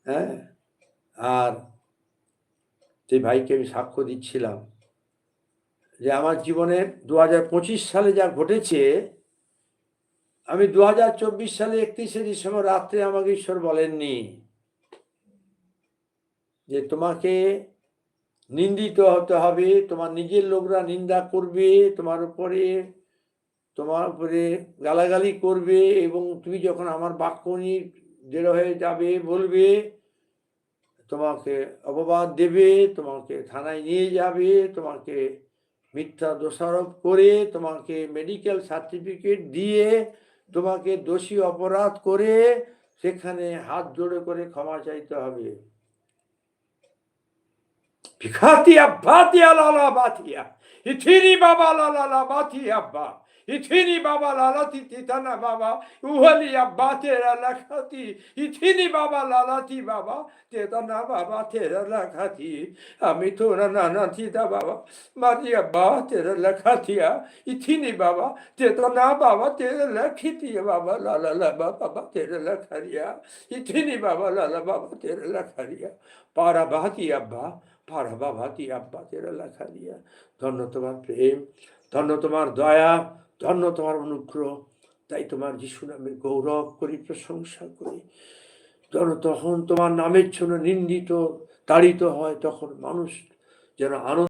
হ্যাঁ, আর সেই ভাইকে আমি সাক্ষ্য দিচ্ছিলাম যে আমার জীবনের 2025 সালে যা ঘটেছে, আমি 2024 সালে 31শে ডিসেম্বর রাত্রে আমাকে ঈশ্বর বলেননি যে তোমাকে নিন্দিত হতে হবে, তোমার নিজের লোকরা নিন্দা করবে, তোমার উপরে গালাগালি করবে, এবং তুমি যখন আমার বাক্য নিয়ে দৃঢ় হয়ে যাবে, বলবে, তোমাকে অপবাদ দেবে, তোমাকে থানায় নিয়ে যাবে, তোমাকে মিথ্যা দোষারোপ করে, তোমাকে মেডিকেল সার্টিফিকেট দিয়ে, তোমাকে দোষী অপরাধ করে সেখানে হাত জোড়ে করে ক্ষমা চাইতে হবে। ভিখাতিয়া ভাতিয়া লালা বাতিয়া ইথিনি বাবা লালা বাতিয়া বা ইথিনি বাবা লালাতি তিতানা বাবা উহালি আব্বা তেরা লাখাতি ইথিনি বাবা লালাতি বাবা তেতানা বাবা তেরা লাখাতি আমি তোরা নানা থিতা বাবা মারি আব্বা তেরা লাখাতিয়া ইথিনি বাবা তেতানা বাবা তেরা লাখিতি বাবা লালা লাবা বাবা তেরা লাখারিয়া ইথিনি বাবা লালা বাবা তেরা লাখারিয়া পারা বাহাতি আব্বা পারা বাবাতি আব্বা তেরা লাখারিয়া। ধন্য তোমার প্রেম, ধন্য তোমার দয়া, ধন্য তোমার অনুগ্রহ। তাই তোমার যিশু নামে গৌরব করি, প্রশংসা করি। তখন তোমার নামের জন্য নিন্দিত তাড়িত হয়, তখন মানুষ যেন আনন্দ